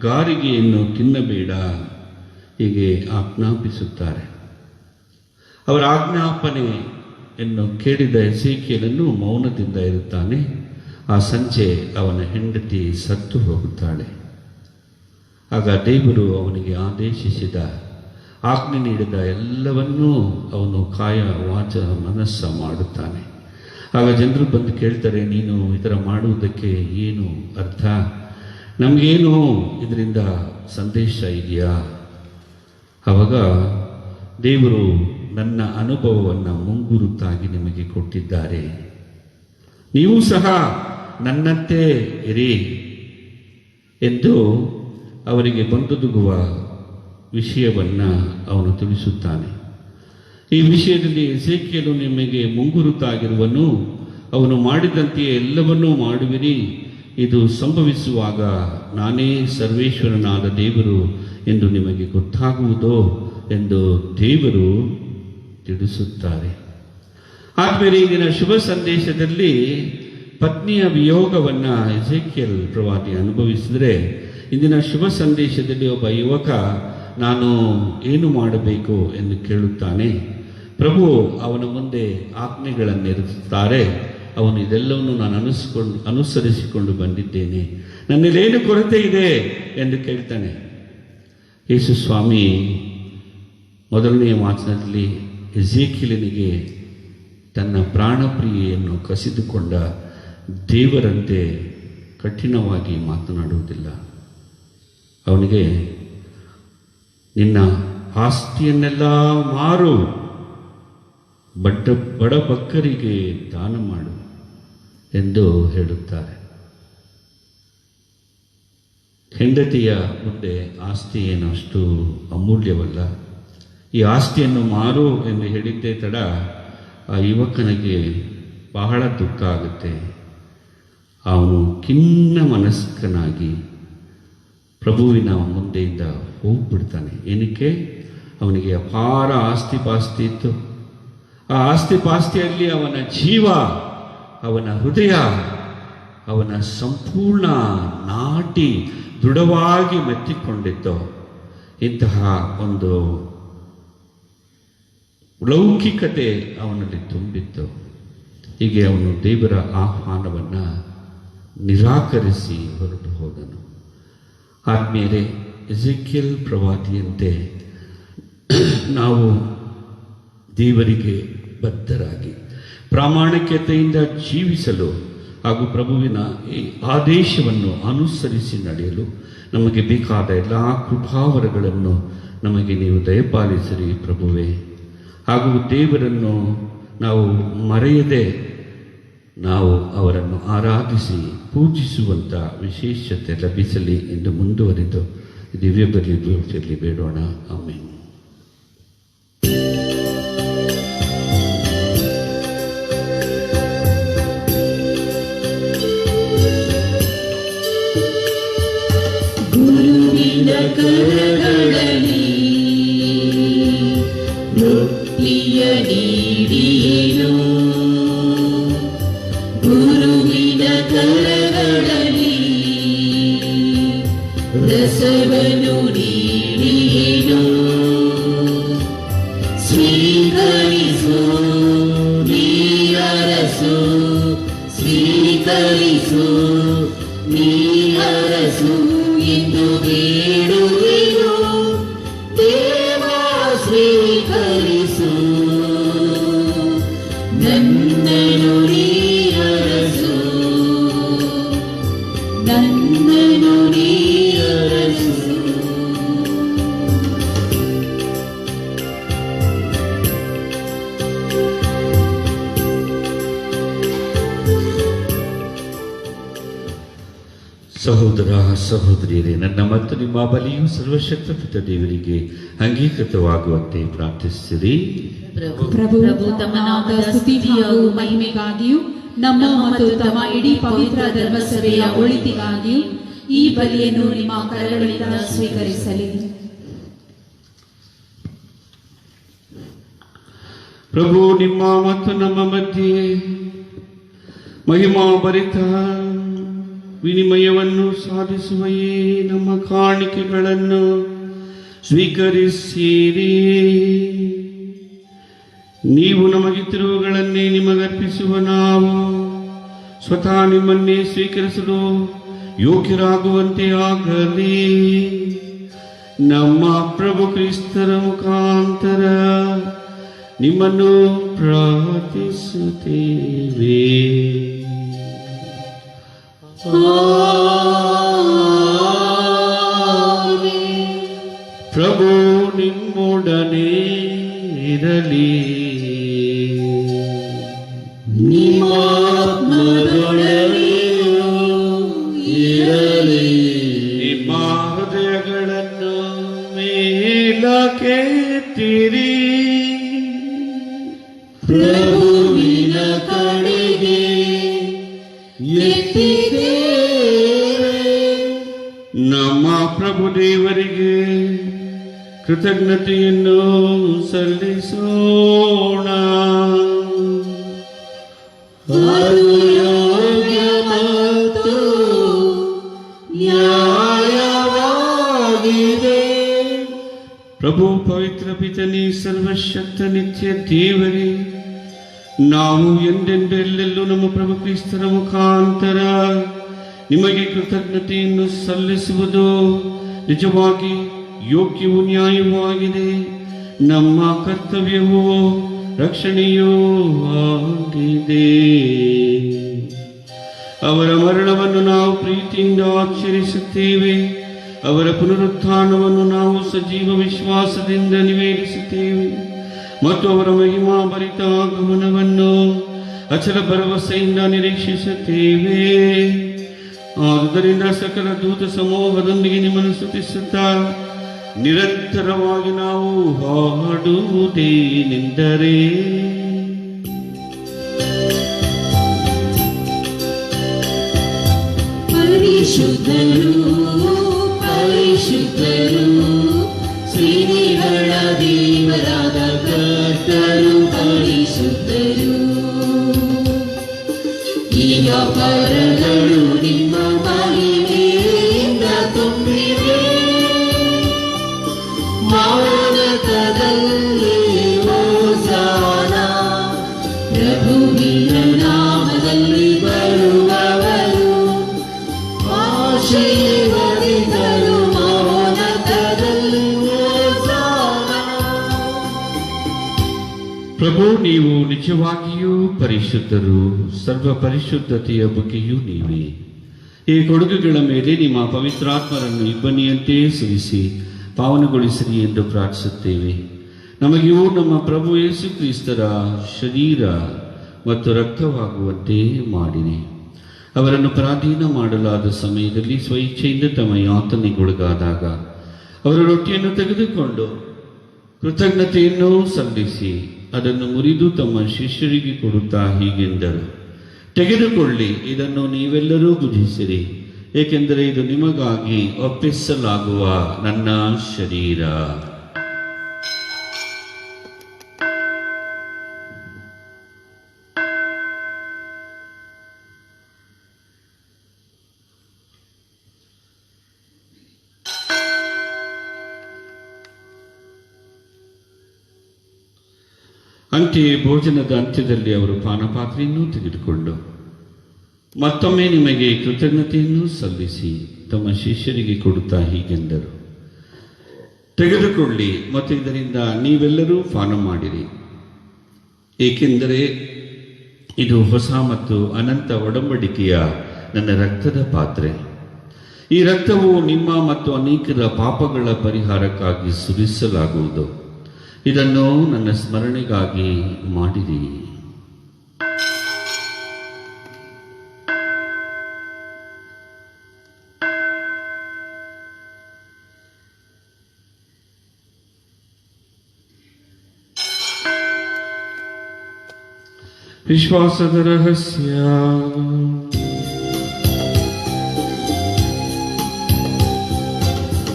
ಗಾರಿಗೆಯನ್ನು ತಿನ್ನಬೇಡ, ಹೀಗೆ ಆಜ್ಞಾಪಿಸುತ್ತಾರೆ. ಅವರ ಆಜ್ಞಾಪನೆಯನ್ನು ಕೇಳಿದ ಎಸೇಕಿಯೇಲನು ಮೌನದಿಂದ ಇರುತ್ತಾನೆ. ಆ ಸಂಜೆ ಅವನ ಹೆಂಡತಿ ಸತ್ತು ಹೋಗುತ್ತಾಳೆ. ಆಗ ದೇವರು ಅವನಿಗೆ ಆದೇಶಿಸಿದ, ಆಜ್ಞೆ ನೀಡಿದ ಎಲ್ಲವನ್ನೂ ಅವನು ಕಾಯ ವಾಚ ಮನಸ್ಸ ಮಾಡುತ್ತಾನೆ. ಆಗ ಜನರು ಬಂದು ಕೇಳ್ತಾರೆ, ನೀನು ಈ ಥರ ಮಾಡುವುದಕ್ಕೆ ಏನು ಅರ್ಥ? ನಮಗೇನು ಇದರಿಂದ ಸಂದೇಶ ಇದೆಯಾ? ಆವಾಗ ದೇವರು ನನ್ನ ಅನುಭವವನ್ನು ಮುಂಗುರುತಾಗಿ ನಿಮಗೆ ಕೊಟ್ಟಿದ್ದಾರೆ. ನೀವು ಸಹ ನನ್ನಂತೆ ಇರಿ ಎಂದು ಅವರಿಗೆ ಬಂದೊದಗುವ ವಿಷಯವನ್ನು ಅವನು ತಿಳಿಸುತ್ತಾನೆ. ಈ ವಿಷಯದಲ್ಲಿ ಎಸೇಕಿಯೇಲನು ನಿಮಗೆ ಮುಂಗುರುತಾಗಿರುವನು, ಅವನು ಮಾಡಿದಂತೆಯೇ ಎಲ್ಲವನ್ನೂ ಮಾಡುವಿರಿ, ಇದು ಸಂಭವಿಸುವಾಗ ನಾನೇ ಸರ್ವೇಶ್ವರನಾದ ದೇವರು ಎಂದು ನಿಮಗೆ ಗೊತ್ತಾಗುವುದೋ ಎಂದು ದೇವರು ತಿಳಿಸುತ್ತಾರೆ. ಆದ್ಮೇಲೆ ಇಂದಿನ ಶುಭ ಸಂದೇಶದಲ್ಲಿ ಪತ್ನಿಯ ವಿಯೋಗವನ್ನು ಎಸೇಕಿಯೇಲ್ ಪ್ರವಾದಿ ಅನುಭವಿಸಿದರೆ, ಇಂದಿನ ಶುಭ ಸಂದೇಶದಲ್ಲಿ ಒಬ್ಬ ಯುವಕ ನಾನು ಏನು ಮಾಡಬೇಕು ಎಂದು ಕೇಳುತ್ತಾನೆ. ಪ್ರಭು ಅವನ ಮುಂದೆ ಆಜ್ಞೆಗಳನ್ನಿರುತ್ತಾರೆ. ಅವನು ಇದೆಲ್ಲವನ್ನು ನಾನು ಅನುಸರಿಸಿಕೊಂಡು ಬಂದಿದ್ದೇನೆ, ನನ್ನಲ್ಲೇನು ಕೊರತೆ ಇದೆ ಎಂದು ಕೇಳ್ತಾನೆ. ಯೇಸು ಸ್ವಾಮಿ ಮೊದಲನೆಯ ಮಾತಿನಲ್ಲಿ ಎಸೇಕಿಯೇಲನಿಗೆ ತನ್ನ ಪ್ರಾಣಪ್ರಿಯೆಯನ್ನು ಕಸಿದುಕೊಂಡ ದೇವರಂತೆ ಕಠಿಣವಾಗಿ ಮಾತನಾಡುವುದಿಲ್ಲ. ಅವನಿಗೆ ನಿನ್ನ ಆಸ್ತಿಯನ್ನೆಲ್ಲ ಮಾರು, ಬಡಬಕ್ಕರಿಗೆ ದಾನ ಮಾಡು ಎಂದು ಹೇಳುತ್ತಾರೆ. ಹೆಂಡತಿಯ ಮುಂದೆ ಆಸ್ತಿ ಏನು ಅಷ್ಟು ಅಮೂಲ್ಯವಲ್ಲ. ಈ ಆಸ್ತಿಯನ್ನು ಮಾರು ಎಂದು ಹೇಳಿದ್ದೇ ತಡ ಆ ಯುವಕನಿಗೆ ಬಹಳ ದುಃಖ ಆಗುತ್ತೆ. ಅವನು ಖಿನ್ನ ಮನಸ್ಕನಾಗಿ ಪ್ರಭುವಿನ ಮುಂದೆಯಿಂದ ಹೋಗ್ಬಿಡ್ತಾನೆ. ಏನಕ್ಕೆ? ಅವನಿಗೆ ಅಪಾರ ಆಸ್ತಿಪಾಸ್ತಿ ಇತ್ತು. ಆ ಆಸ್ತಿಪಾಸ್ತಿಯಲ್ಲಿ ಅವನ ಜೀವ, ಅವನ ಹೃದಯ, ಅವನ ಸಂಪೂರ್ಣ ನಾಟಿ ದೃಢವಾಗಿ ಮೆತ್ತಿಕೊಂಡಿತ್ತು. ಇಂತಹ ಒಂದು ಲೌಕಿಕತೆ ಅವನಲ್ಲಿ ತುಂಬಿತ್ತು. ಹೀಗೆ ಅವನು ದೇವರ ಆಹ್ವಾನವನ್ನು ನಿರಾಕರಿಸಿ ಹೊರಟು ಹೋದನು. ಆದ್ಮೇಲೆ ಎಸೇಕಿಯೇಲ್ ಪ್ರವಾದಿಯಂತೆ ನಾವು ದೇವರಿಗೆ ಬದ್ಧರಾಗಿ ಪ್ರಾಮಾಣಿಕತೆಯಿಂದ ಜೀವಿಸಲು ಹಾಗೂ ಪ್ರಭುವಿನ ಈ ಆದೇಶವನ್ನು ಅನುಸರಿಸಿ ನಡೆಯಲು ನಮಗೆ ಬೇಕಾದ ಎಲ್ಲ ಕೃಪಾವರಗಳನ್ನು ನಮಗೆ ನೀವು ದಯಪಾಲಿಸಿರಿ ಪ್ರಭುವೇ. ಹಾಗೂ ದೇವರನ್ನು ನಾವು ಮರೆಯದೆ ನಾವು ಅವರನ್ನು ಆರಾಧಿಸಿ ಪೂಜಿಸುವಂಥ ವಿಶೇಷತೆ ಲಭಿಸಲಿ ಎಂದು ಮುಂದುವರಿದು ದಿವ್ಯ ಬಲಿಯಲ್ಲಿ ಬೇಡೋಣ. ಆಮೆನ್. ಗುರುವಿನ ಕರಗಳಲ್ಲಿ ಮುಕ್ತಿಯ ನೀಡಿಯೇನು, ಗುರುವಿನ ಕರಗಳಲ್ಲಿ ರಸವನ್ನು ನೀಡಿಯೇನು. ಸ್ವೀಕರಿಸು ನೀ ಅರಸು, ಸ್ವೀಕರಿಸು ನೀ ಅರಸು ಎಂದು ಬೇಡುವೆನು. ದೇವ ಸ್ವೀಕರಿಸು ನನ್ನನು ನೀ ಅರಸು, ನನ್ನನು ನೀ ಅರಸು. ಸಹೋದರ ಸಹೋದರಿಯರೇ, ನನ್ನ ಮತ್ತು ನಿಮ್ಮ ಬಲಿಯು ಸರ್ವಶಕ್ತ ಪಿತ ದೇವರಿಗೆ ಅಂಗೀಕೃತವಾಗುವಂತೆ ಪ್ರಾರ್ಥಿಸಿರಿ. ಪ್ರಭು ತಮ್ಮ ನಾಮದ ಸ್ತುತಿ ಹಾಗೂ ಮಹಿಮೆಗಾಗಿಯೂ ನಮ್ಮ ಮತ್ತು ತಮ್ಮ ಇಡೀ ಪವಿತ್ರ ಧರ್ಮಸಭೆಯ ಒಳಿತಿಗಾಗಿಯೂ ಈ ಬಲಿಯನ್ನು ನಿಮ್ಮ ಕರಗಳಿಂದ ಸ್ವೀಕರಿಸಲಿ. ಪ್ರಭು ನಿಮ್ಮ ಮತ್ತು ನಮ್ಮ ಮಧ್ಯೆ ಮಹಿಮಾ ಭರಿತ ವಿನಿಮಯವನ್ನು ಸಾಧಿಸುವ ಈ ನಮ್ಮ ಕಾಣಿಕೆಗಳನ್ನು ಸ್ವೀಕರಿಸಿರಿ. ನೀವು ನಮಗಿತ್ತಿರುವುಗಳನ್ನೇ ನಿಮಗರ್ಪಿಸುವ ನಾವು ಸ್ವತಃ ನಿಮ್ಮನ್ನೇ ಸ್ವೀಕರಿಸಲು ಯೋಗ್ಯರಾಗುವಂತೆ ಆಗಲಿ. ನಮ್ಮ ಪ್ರಭು ಕ್ರಿಸ್ತರ ಮುಖಾಂತರ ನಿಮ್ಮನ್ನು ಪ್ರಾರ್ಥಿಸುತ್ತೇವೆ. ಪ್ರಭು ನಿಮ್ಮೊಡನೆ ಇರಲಿ. ನಿಮ್ಮಾತ್ಮದೊಡನೆಯೂ ಇರಲಿ. ನಿಮ್ಮ ಹೃದಯಗಳನ್ನು ಮೇಲಕ್ಕೆತ್ತಿರಿ. ಪ್ರಭುವಿನ ಕಡೆಗೆ ಎತ್ತಿದ್ದೇವೆ. ನಮ್ಮ ಪ್ರಭು ದೇವರಿಗೆ ಕೃತಜ್ಞತೆಯನ್ನು ಸಲ್ಲಿಸೋಣ. ಅದು ಯೋಗ್ಯ ಮತ್ತು ನ್ಯಾಯವಾಗಿದೆ. ಪ್ರಭು ಪವಿತ್ರ ಪಿತನೇ, ಸರ್ವಶಕ್ತ ನಿತ್ಯ ದೇವರೇ, ನಾವು ಎಂದೆಂದು ಎಲ್ಲೆಲ್ಲೂ ನಮ್ಮ ಪ್ರಭು ಕ್ರಿಸ್ತರ ಮುಖಾಂತರ ನಿಮಗೆ ಕೃತಜ್ಞತೆಯನ್ನು ಸಲ್ಲಿಸುವುದು ನಿಜವಾಗಿ ಯೋಗ್ಯವೂ ನ್ಯಾಯವೂ ನಮ್ಮ ಕರ್ತವ್ಯವೂ ರಕ್ಷಣೆಯೂ ಆಗಿದೆ. ಅವರ ಮರಣವನ್ನು ನಾವು ಪ್ರೀತಿಯಿಂದ ಆಚರಿಸುತ್ತೇವೆ. ಅವರ ಪುನರುತ್ಥಾನವನ್ನು ನಾವು ಸಜೀವ ವಿಶ್ವಾಸದಿಂದ ನಿವೇದಿಸುತ್ತೇವೆ ಮತ್ತು ಅವರ ಮಹಿಮಾ ಭರಿತ ಆಗಮನವನ್ನು ಅಚಲ ಭರವಸೆಯಿಂದ ನಿರೀಕ್ಷಿಸುತ್ತೇವೆ. ಆದುದರಿಂದ ಸಕಲ ದೂತ ಸಮೂಹದೊಂದಿಗೆ ನಿಮ್ಮನ್ನು ಸ್ತುತಿಸುತ್ತಾ ನಿರಂತರವಾಗಿ ನಾವು ಹಾಡುವುದೇನೆಂದರೆ, ಪರಿಶುದ್ಧರು ಪರಿಶುದ್ಧರು, ಶ್ರೀಗಳ ದೇವರಾದ ಕರ್ತರು ಪರಿಶುದ್ಧರು. ಈಗ ಪರಗಳು ನಿಮ್ಮ ಮಹಿಮೆಯಿಂದ ತುಂಬಿವೆ. ಮಾನಕದಲ್ಲಿ ಹೋಸಾನ, ಪ್ರಭುವಿನ ನಾಮದಲ್ಲಿ ಬರುವವರು ಆಶೀರ್ವದಿತರು. ಮಾನಕದಲ್ಲಿ ಹೋಸಾನ. ಪ್ರಭು ನೀವು ನಿಜವಾಗಿಯೂ ಪರಿಶುದ್ಧರು, ಸರ್ವ ಪರಿಶುದ್ಧತೆಯ ಬಗ್ಗೆಯೂ ನೀವೇ. ಈ ಕೊಡುಗುಗಳ ಮೇಲೆ ನಿಮ್ಮ ಪವಿತ್ರಾತ್ಮರನ್ನು ಇಬ್ಬನಿಯಂತೆ ಸುರಿಸಿ ಪಾವನಗೊಳಿಸಿರಿ ಎಂದು ಪ್ರಾರ್ಥಿಸುತ್ತೇವೆ. ನಮಗಿವು ನಮ್ಮ ಪ್ರಭು ಯೇಸು ಕ್ರಿಸ್ತರ ಶರೀರ ಮತ್ತು ರಕ್ತವಾಗುವಂತೆ ಮಾಡಿರಿ. ಅವರನ್ನು ಪರಾಧೀನ ಮಾಡಲಾದ ಸಮಯದಲ್ಲಿ ಸ್ವಇಚ್ಛೆಯಿಂದ ತಮ್ಮ ಯಾತನೆಗೊಳಗಾದಾಗ ಅವರು ರೊಟ್ಟಿಯನ್ನು ತೆಗೆದುಕೊಂಡು ಕೃತಜ್ಞತೆಯನ್ನು ಸಲ್ಲಿಸಿ ಅದನ್ನು ಮುರಿದು ತಮ್ಮ ಶಿಷ್ಯರಿಗೆ ಕೊಡುತ್ತಾ ಹೀಗೆಂದರು, ತೆಗೆದುಕೊಳ್ಳಿ, ಇದನ್ನು ನೀವೆಲ್ಲರೂ ಭುಜಿಸಿರಿ, ಏಕೆಂದರೆ ಇದು ನಿಮಗಾಗಿ ಒಪ್ಪಿಸಲಾಗುವ ನನ್ನ ಶರೀರ. ಅಂತೆಯೇ ಭೋಜನದ ಅಂತ್ಯದಲ್ಲಿ ಅವರು ಪಾನಪಾತ್ರೆಯನ್ನು ತೆಗೆದುಕೊಂಡು ಮತ್ತೊಮ್ಮೆ ನಿಮಗೆ ಕೃತಜ್ಞತೆಯನ್ನು ಸಲ್ಲಿಸಿ ತಮ್ಮ ಶಿಷ್ಯರಿಗೆ ಕೊಡುತ್ತಾ ಹೀಗೆಂದರು, ತೆಗೆದುಕೊಳ್ಳಿ ಮತ್ತು ಇದರಿಂದ ನೀವೆಲ್ಲರೂ ಪಾನ ಮಾಡಿರಿ, ಏಕೆಂದರೆ ಇದು ಹೊಸ ಮತ್ತು ಅನಂತ ಒಡಂಬಡಿಕೆಯ ನನ್ನ ರಕ್ತದ ಪಾತ್ರೆ. ಈ ರಕ್ತವು ನಿಮ್ಮ ಮತ್ತು ಅನೇಕರ ಪಾಪಗಳ ಪರಿಹಾರಕ್ಕಾಗಿ ಸುರಿಸಲಾಗುವುದು. ಇದನ್ನು ನನ್ನ ಸ್ಮರಣೆಗಾಗಿ ಮಾಡಿರಿ. ವಿಶ್ವಾಸದ ರಹಸ್ಯ.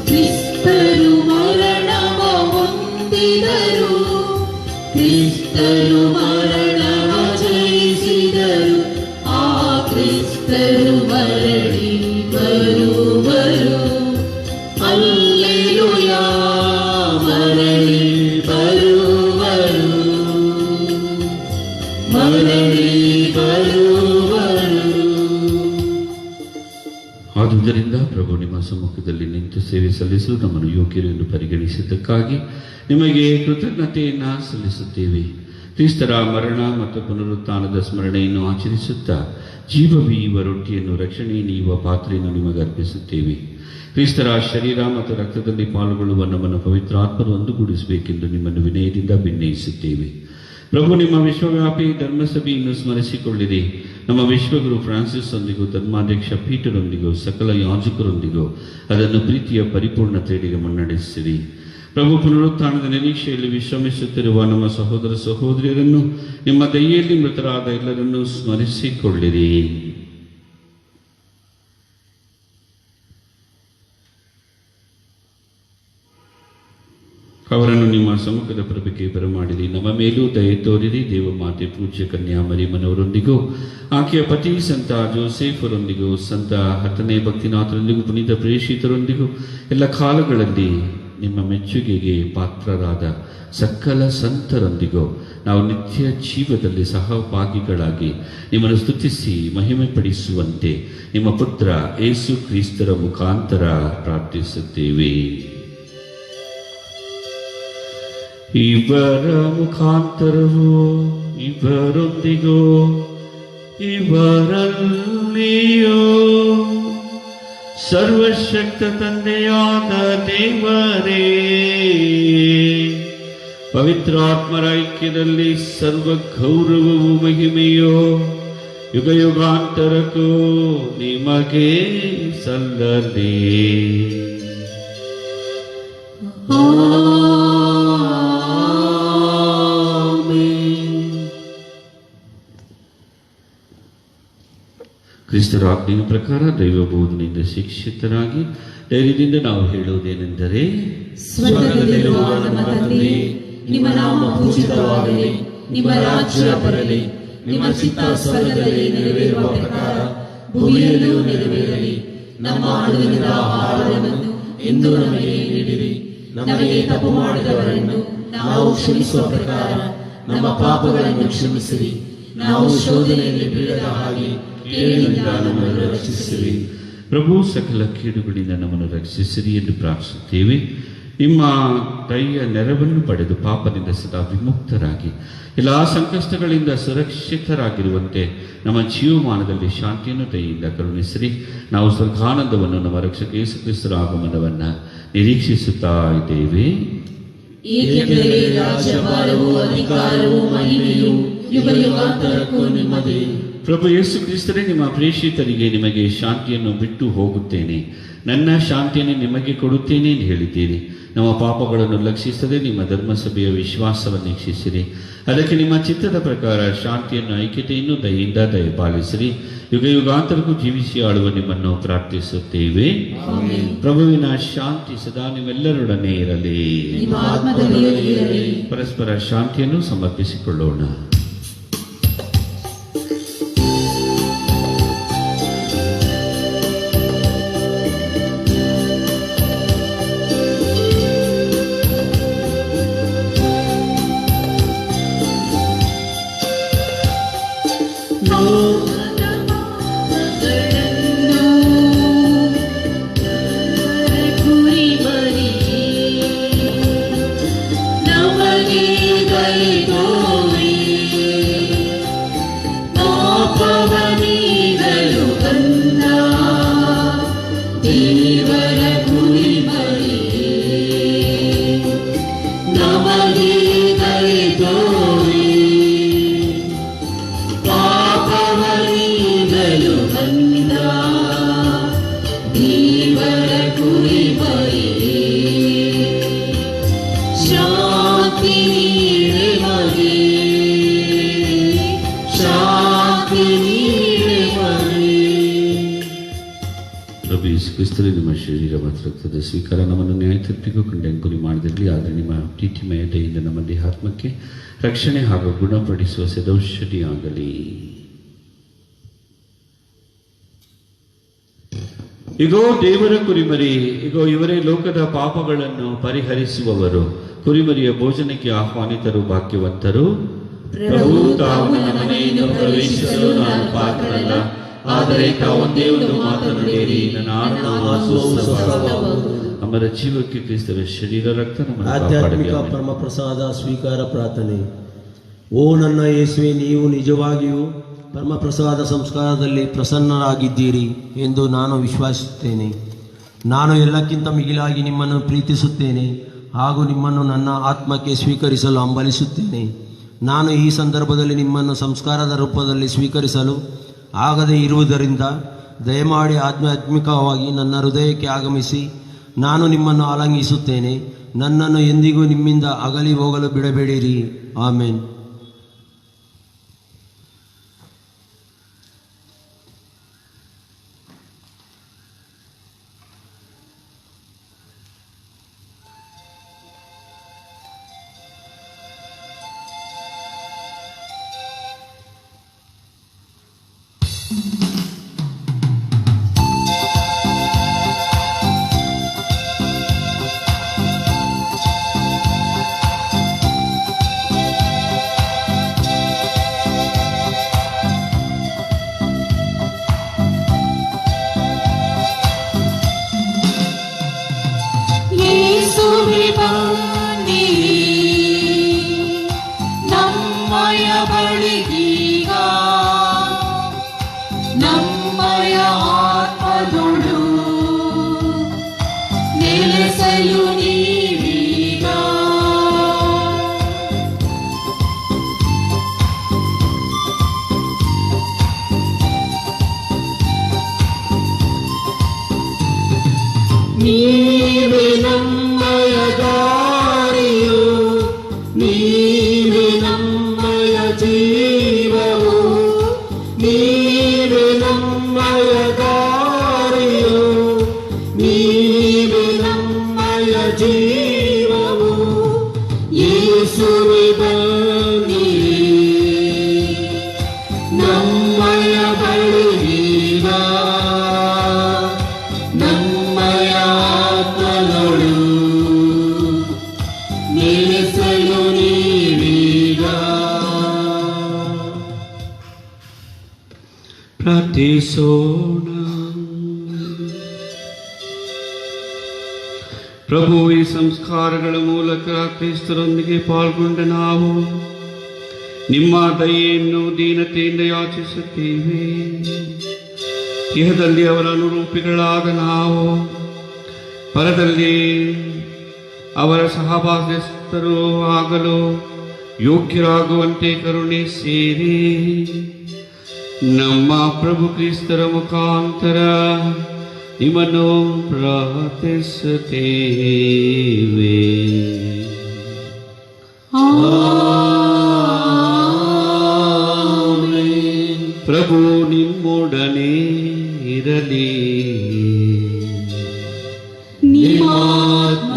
ಕ್ರಿಸ್ತರು ಮರಣವ ಹೊಂದಿದರು, ಕ್ರಿಸ್ತರು ಮರಣವ ಜಯಿಸಿದರು. ಆ ಕ್ರಿಸ್ತರು ಮರಳಿ ಬರುವರು. ಹಲ್ಲೆಲೂಯಾ, ಮರಳಿ ಬರುವರು, ಮರಳಿ ಬರುವರು. ಆದುದರಿಂದ ಪ್ರಭು ನಿಮ್ಮ ಸಮ್ಮುಖದಲ್ಲಿ ನಿಂತು ಸೇವೆ ಸಲ್ಲಿಸಲು ನಮ್ಮನ್ನು ಯೋಗ್ಯರು ಎಂದು ಪರಿಗಣಿಸಿದ್ದಕ್ಕಾಗಿ ನಿಮಗೆ ಕೃತಜ್ಞತೆಯನ್ನು ಸಲ್ಲಿಸುತ್ತೇವೆ. ಕ್ರಿಸ್ತರ ಮರಣ ಮತ್ತು ಪುನರುತ್ಥಾನದ ಸ್ಮರಣೆಯನ್ನು ಆಚರಿಸುತ್ತಾ ಜೀವವೀಯುವ ರೊಟ್ಟಿಯನ್ನು ರಕ್ಷಣೆ ನೀಡುವ ಪಾತ್ರೆಯನ್ನು ನಿಮಗೆ ಅರ್ಪಿಸುತ್ತೇವೆ. ಕ್ರಿಸ್ತರ ಶರೀರ ಮತ್ತು ರಕ್ತದಲ್ಲಿ ಪಾಲ್ಗೊಳ್ಳುವ ನಮ್ಮನ್ನು ಪವಿತ್ರಾತ್ಮರು ಒಂದುಗೂಡಿಸಬೇಕೆಂದು ನಿಮ್ಮನ್ನು ವಿನಯದಿಂದ ಭಿನ್ನಯಿಸುತ್ತೇವೆ. ಪ್ರಭು, ನಿಮ್ಮ ವಿಶ್ವವ್ಯಾಪಿ ಧರ್ಮಸಭೆಯನ್ನು ಸ್ಮರಿಸಿಕೊಳ್ಳಿರಿ. ನಮ್ಮ ವಿಶ್ವಗುರು ಫ್ರಾನ್ಸಿಸ್ ಒಂದಿಗೂ, ಧರ್ಮಾಧ್ಯಕ್ಷ ಪೀಟರೊಂದಿಗೂ, ಸಕಲ ಯಾಜಕರೊಂದಿಗೂ ಅದನ್ನು ಪ್ರೀತಿಯ ಪರಿಪೂರ್ಣತೆಯೆಡೆಗೆ ಮುನ್ನಡೆಸಿರಿ. ಪ್ರಭು, ಪುನರುತ್ಥಾನದ ನಿರೀಕ್ಷೆಯಲ್ಲಿ ವಿಶ್ರಮಿಸುತ್ತಿರುವ ನಮ್ಮ ಸಹೋದರ ಸಹೋದರಿಯರನ್ನು, ನಿಮ್ಮ ದಯೆಯಲ್ಲಿ ಮೃತರಾದ ಎಲ್ಲರನ್ನೂ ಸ್ಮರಿಸಿಕೊಳ್ಳಿರಿ. ಅವರನ್ನು ನಿಮ್ಮ ಸಮ್ಮುಖದ ಪ್ರಭೆಗೆ ಬರಮಾಡಿರಿ. ನಮ್ಮ ಮೇಲೂ ದಯೆ ತೋರಿರಿ. ದೇವಮಾತೆ ಪೂಜ್ಯ ಕನ್ಯಾ ಮರಿಯಮ್ಮನವರೊಂದಿಗೂ, ಆಕೆಯ ಪತಿ ಸಂತ ಜೋಸೆಫರೊಂದಿಗೂ, ಸಂತ 10ನೇ ಭಕ್ತಿನಾಥರೊಂದಿಗೂ, ಪುನೀತ ಪ್ರೇಷಿತರೊಂದಿಗೂ ಎಲ್ಲ ಕಾಲಗಳಲ್ಲಿ ನಿಮ್ಮ ಮೆಚ್ಚುಗೆಗೆ ಪಾತ್ರರಾದ ಸಕಲ ಸಂತರೊಂದಿಗೂ ನಾವು ನಿತ್ಯ ಜೀವದಲ್ಲಿ ಸಹಭಾಗಿಗಳಾಗಿ ನಿಮ್ಮನ್ನು ಸ್ತುತಿಸಿ ಮಹಿಮೆ ಪಡಿಸುವಂತೆ ನಿಮ್ಮ ಪುತ್ರ ಯೇಸು ಕ್ರಿಸ್ತರ ಮುಖಾಂತರ ಪ್ರಾರ್ಥಿಸುತ್ತೇವೆ. ಇವರ ಮುಖಾಂತರವೂ ಇವರೊಂದಿಗೂ ಇವರಲ್ಲಿಯೂ ಸರ್ವಶಕ್ತ ತಂದೆಯಾದ ದೇವರೇ, ಪವಿತ್ರಾತ್ಮರ ಐಕ್ಯದಲ್ಲಿ ಸರ್ವ ಗೌರವವು ಮಹಿಮೆಯೋ ಯುಗ ಯುಗಾಂತರಕ್ಕೂ ನಿಮಗೆ ಸಲ್ಲಲಿ. ಕ್ರಿಸ್ತರ ಆಜ್ಞೆಯ ಪ್ರಕಾರ ದೈವ ಬೋಧನೆಯಿಂದ ಶಿಕ್ಷಿತರಾಗಿ ಧೈರ್ಯದಿಂದ ನಾವು ಹೇಳುವುದೇನೆಂದರೆ, ಸ್ವರ್ಗದಲ್ಲಿರುವ ನಮ್ಮ ತಂದೆಯೇ, ನಿಮ್ಮ ನಾಮ ಪೂಜಿತವಾಗಲಿ, ನಿಮ್ಮ ರಾಜ್ಯ ಬರಲಿ, ನಿಮ್ಮ ಚಿತ್ತ ಸ್ವರ್ಗದಲ್ಲಿ ನೆರವೇರುವ ಪ್ರಕಾರ ಭೂಮಿಯಲ್ಲೂ ನೆರವೇರಲಿ. ನಮ್ಮ ಅನುದಿನದ ಆಹಾರವನ್ನು ಇಂದು ನಮಗೆ ನೀಡಿರಿ. ನಮಗೆ ತಪ್ಪು ಮಾಡಿದವರನ್ನು ನಾವು ಕ್ಷಮಿಸುವ ಪ್ರಕಾರ ನಮ್ಮ ಪಾಪಗಳನ್ನು ಕ್ಷಮಿಸಿರಿ. ನಾವು ಶೋಧನೆಯಲ್ಲಿ ಬೀಳದ ಹಾಗೆ ಕೇಡಿನಿಂದ ನಮ್ಮನ್ನು ರಕ್ಷಿಸಿರಿ. ಪ್ರಭು, ಸಕಲ ಕೇಡುಗಳಿಂದ ನಮ್ಮನ್ನು ರಕ್ಷಿಸಿರಿ ಎಂದು ಪ್ರಾರ್ಥಿಸುತ್ತೇವೆ. ನಿಮ್ಮ ದಯೆಯ ನೆರವನ್ನು ಪಡೆದು ಪಾಪದಿಂದ ಸದಾ ವಿಮುಕ್ತರಾಗಿ ಎಲ್ಲ ಸಂಕಷ್ಟಗಳಿಂದ ಸುರಕ್ಷಿತರಾಗಿರುವಂತೆ ನಮ್ಮ ಜೀವಮಾನದಲ್ಲಿ ಶಾಂತಿಯನ್ನು ದಯೆಯಿಂದ ಕರುಣಿಸಿರಿ. ನಾವು ಸ್ವರ್ಗಾನಂದವನ್ನು ನಮ್ಮ ರಕ್ಷಕ ಯೇಸು ಕ್ರಿಸ್ತರ ಆಗಮನವನ್ನು ನಿರೀಕ್ಷಿಸುತ್ತಾ ಇದ್ದೇವೆ. ಏಕೆಂದರೆ ರಾಜ್ಯಭಾರವೂ ಅಧಿಕಾರವೂ ಮಹಿಮೆಯೂ ಯುಗ ಯುಗಾಂತರಕ್ಕೂ ನಿಮ್ಮದೇ. ಪ್ರಭು ಯೇಸು ಕ್ರಿಸ್ತರೇ, ನಿಮ್ಮ ಪ್ರೇಷಿತರಿಗೆ ನಿಮಗೆ ಶಾಂತಿಯನ್ನು ಬಿಟ್ಟು ಹೋಗುತ್ತೇನೆ, ನನ್ನ ಶಾಂತಿಯನ್ನು ನಿಮಗೆ ಕೊಡುತ್ತೇನೆ ಎಂದು ಹೇಳಿದ್ದೀರಿ. ನಮ್ಮ ಪಾಪಗಳನ್ನು ಲಕ್ಷಿಸದೆ ನಿಮ್ಮ ಧರ್ಮಸಭೆಯ ವಿಶ್ವಾಸವನ್ನು ವೀಕ್ಷಿಸಿರಿ. ಅದಕ್ಕೆ ನಿಮ್ಮ ಚಿತ್ತದ ಪ್ರಕಾರ ಶಾಂತಿಯನ್ನು, ಐಕ್ಯತೆಯನ್ನು ದಯೆಯಿಂದ ದಯಪಾಲಿಸಿರಿ. ಯುಗ ಯುಗಾಂತರಕ್ಕೂ ಜೀವಿಸಿ ಆಳುವ ನಿಮ್ಮನ್ನು ಪ್ರಾರ್ಥಿಸುತ್ತೇವೆ. ಪ್ರಭುವಿನ ಶಾಂತಿ ಸದಾ ನಿಮ್ಮೆಲ್ಲರೊಡನೆ ಇರಲಿ. ಪರಸ್ಪರ ಶಾಂತಿಯನ್ನು ಸಮರ್ಪಿಸಿಕೊಳ್ಳೋಣ. ಕ್ರಿಸ್ತರೇ, ನಿಮ್ಮ ಶರೀರ ಮತ್ತು ರಕ್ತದ ಸ್ವೀಕಾರ ನಮ್ಮನ್ನು ನ್ಯಾಯ ತೀರ್ಪಿಗೂ ಕಂಡೆಂಕುರಿ ಮಾಡದಿರಲಿ. ಆದರೆ ನಿಮ್ಮ ಪ್ರೀತಿಮಯ ದಯೆಯಿಂದ ನಮ್ಮ ದೇಹಾತ್ಮಕ್ಕೆ ರಕ್ಷಣೆ ಹಾಗೂ ಗುಣಪಡಿಸುವ ಸದೌಷಧಿಯಾಗಲಿ. ಇಗೋ ದೇವರ ಕುರಿಮರಿ, ಇಗೋ ಇವರೇ ಲೋಕದ ಪಾಪಗಳನ್ನು ಪರಿಹರಿಸುವವರು. ಕುರಿಮರಿಯ ಭೋಜನಕ್ಕೆ ಆಹ್ವಾನಿತರು ಭಾಗ್ಯವಂತರು. ಪ್ರಭು, ತಾವು ನನ್ನ ಮನೆಯನ್ನು ಪ್ರವೇಶಿಸಲು ನಾನು ಪಾತ್ರನಲ್ಲ, ಆದರೆ ತಾವೊಂದೇ ಒಂದು ಮಾತನಾಡಿರಿ, ನನ್ನ ಆತ್ಮವು ಸ್ವಸ್ಥವಾಗುವುದು. ಅಮರ ಜೀವಕ್ಕೆ ಕ್ರಿಸ್ತರ ಶರೀರ ರಕ್ತ ಆಧ್ಯಾತ್ಮಿಕ ಪರಮ ಪ್ರಸಾದ ಸ್ವೀಕಾರ ಪ್ರಾರ್ಥನೆ. ಓ ನನ್ನ ಯೇಸುವೆ, ನೀವು ನಿಜವಾಗಿಯೂ ಪರಮಪ್ರಸಾದ ಸಂಸ್ಕಾರದಲ್ಲಿ ಪ್ರಸನ್ನರಾಗಿದ್ದೀರಿ ಎಂದು ನಾನು ವಿಶ್ವಾಸಿಸುತ್ತೇನೆ. ನಾನು ಎಲ್ಲಕ್ಕಿಂತ ಮಿಗಿಲಾಗಿ ನಿಮ್ಮನ್ನು ಪ್ರೀತಿಸುತ್ತೇನೆ ಹಾಗೂ ನಿಮ್ಮನ್ನು ನನ್ನ ಆತ್ಮಕ್ಕೆ ಸ್ವೀಕರಿಸಲು ಹಂಬಲಿಸುತ್ತೇನೆ. ನಾನು ಈ ಸಂದರ್ಭದಲ್ಲಿ ನಿಮ್ಮನ್ನು ಸಂಸ್ಕಾರದ ರೂಪದಲ್ಲಿ ಸ್ವೀಕರಿಸಲು ಆಗದೇ ಇರುವುದರಿಂದ ದಯಮಾಡಿ ಆಧ್ಯಾತ್ಮಿಕವಾಗಿ ನನ್ನ ಹೃದಯಕ್ಕೆ ಆಗಮಿಸಿ ನಾನು ನಿಮ್ಮನ್ನು ಆಲಂಗಿಸುತ್ತೇನೆ. ನನ್ನನ್ನು ಎಂದಿಗೂ ನಿಮ್ಮಿಂದ ಅಗಲಿ ಹೋಗಲು ಬಿಡಬೇಡಿರಿ. ಆಮೇನ್. ನಮ್ಮಯ ಬಳಿಗೀಗ ನಮ್ಮಯ ಆತ್ಮದೊಳು ನೆಲೆಸಲು ನೀವೀಗ. ನೀವೇ ನಮ್ಮಯ ದಾರಿಯು, ನೀವೇ ನಮ್ಮಯ ಜೀವವು, ನೀವೇ ನಮ್ಮಯ ದಾರಿಯು, ನೀವೇ ನಮ್ಮಯ ಜೀವವು. ಯೇಸುವೇ ಬನ್ನಿರಿ ನಮ್ಮಯ ಬಳಿಗೀಗ, ನಮ್ಮಯ ಆತ್ಮದೊಳು ನೆಲೆಸಲು ನೀವೀಗ. ಪ್ರಾರ್ಥಿಸೋಣ. ಪ್ರಭು, ಈ ಸಂಸ್ಕಾರಗಳ ಮೂಲಕ ಕ್ರಿಸ್ತರೊಂದಿಗೆ ಪಾಲ್ಗೊಂಡ ನಾವು ನಿಮ್ಮ ದಯೆಯನ್ನು ದೀನತೆಯಿಂದ ಯಾಚಿಸುತ್ತೇವೆ. ಇಹದಲ್ಲಿ ಅವರ ಅನುರೂಪಿಗಳಾದ ನಾವು ಪರದಲ್ಲಿ ಅವರ ಸಹಭಾಗ್ಯಸ್ಥರು ಆಗಲು ಯೋಗ್ಯರಾಗುವಂತೆ ಕರುಣಿಸಿರಿ. ನಮ್ಮ ಪ್ರಭು ಕ್ರಿಸ್ತರ ಮುಖಾಂತರ ನಿಮ್ಮನ್ನು ಪ್ರಾರ್ಥಿಸುತ್ತೇವೆ. ಪ್ರಭು ನಿಮ್ಮೊಡನೆ ಇರಲಿ, ನಿಮ್ಮಾತ್ಮದೊಡನೆಯೂ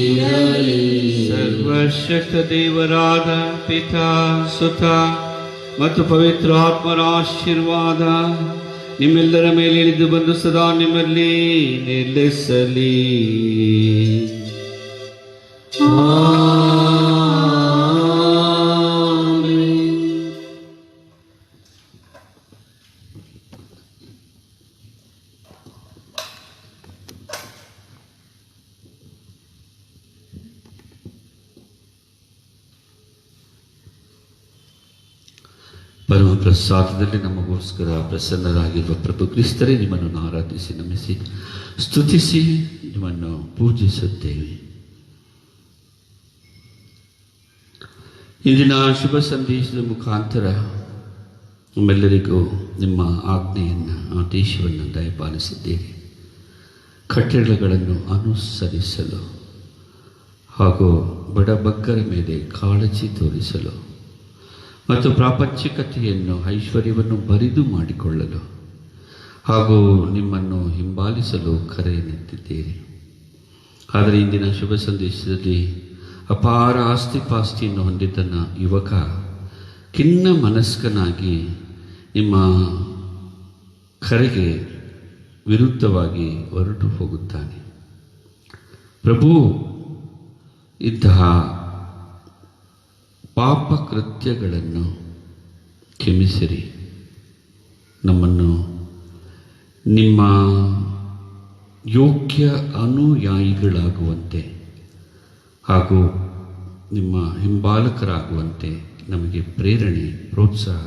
ಇರಲಿ. ಸರ್ವಶಕ್ತ ದೇವರಾದ ಪಿತಾ, ಸುತ ಮತ್ತು ಪವಿತ್ರ ಆತ್ಮರ ಆಶೀರ್ವಾದ ನಿಮ್ಮೆಲ್ಲರ ಮೇಲೆ ಇಳಿದು ಬಂದು ಸದಾ ನಿಮ್ಮಲ್ಲಿ ನೆಲೆಸಲಿ. ಪರಮ ಪ್ರಸಾದದಲ್ಲಿ ನಮಗೋಸ್ಕರ ಪ್ರಸನ್ನರಾಗಿರುವ ಪ್ರಭು ಕ್ರಿಸ್ತರೇ, ನಿಮ್ಮನ್ನು ಆರಾಧಿಸಿ ನಮಿಸಿ ಸ್ತುತಿಸಿ ನಿಮ್ಮನ್ನು ಪೂಜಿಸುತ್ತೇವೆ. ಇಂದಿನ ಶುಭ ಸಂದೇಶದ ಮುಖಾಂತರ ನಮ್ಮೆಲ್ಲರಿಗೂ ನಿಮ್ಮ ಆಜ್ಞೆಯನ್ನು, ಆದೇಶವನ್ನು ದಯಪಾಲಿಸಿದ್ದೇವೆ. ಕಟ್ಟಳೆಗಳನ್ನು ಅನುಸರಿಸಲು ಹಾಗೂ ಬಡಬಗ್ಗರ ಮೇಲೆ ಕಾಳಜಿ ತೋರಿಸಲು ಮತ್ತು ಪ್ರಾಪಂಚಿಕತೆಯನ್ನು, ಐಶ್ವರ್ಯವನ್ನು ಬರಿದು ಮಾಡಿಕೊಳ್ಳಲು ಹಾಗೂ ನಿಮ್ಮನ್ನು ಹಿಂಬಾಲಿಸಲು ಕರೆಯನ್ನೆತ್ತಿದ್ದೀರಿ. ಆದರೆ ಇಂದಿನ ಶುಭ ಸಂದೇಶದಲ್ಲಿ ಅಪಾರ ಆಸ್ತಿಪಾಸ್ತಿಯನ್ನು ಹೊಂದಿದ್ದನ್ನ ಯುವಕ ಖಿನ್ನ ಮನಸ್ಕನಾಗಿ ನಿಮ್ಮ ಕರೆಗೆ ವಿರುದ್ಧವಾಗಿ ಹೊರಟು ಹೋಗುತ್ತಾನೆ. ಪ್ರಭು, ಇಂತಹ ಪಾಪ ಕೃತ್ಯಗಳನ್ನು ಕ್ಷಮಿಸಿರಿ. ನಮ್ಮನ್ನು ನಿಮ್ಮ ಯೋಗ್ಯ ಅನುಯಾಯಿಗಳಾಗುವಂತೆ ಹಾಗೂ ನಿಮ್ಮ ಹಿಂಬಾಲಕರಾಗುವಂತೆ ನಮಗೆ ಪ್ರೇರಣೆ, ಪ್ರೋತ್ಸಾಹ,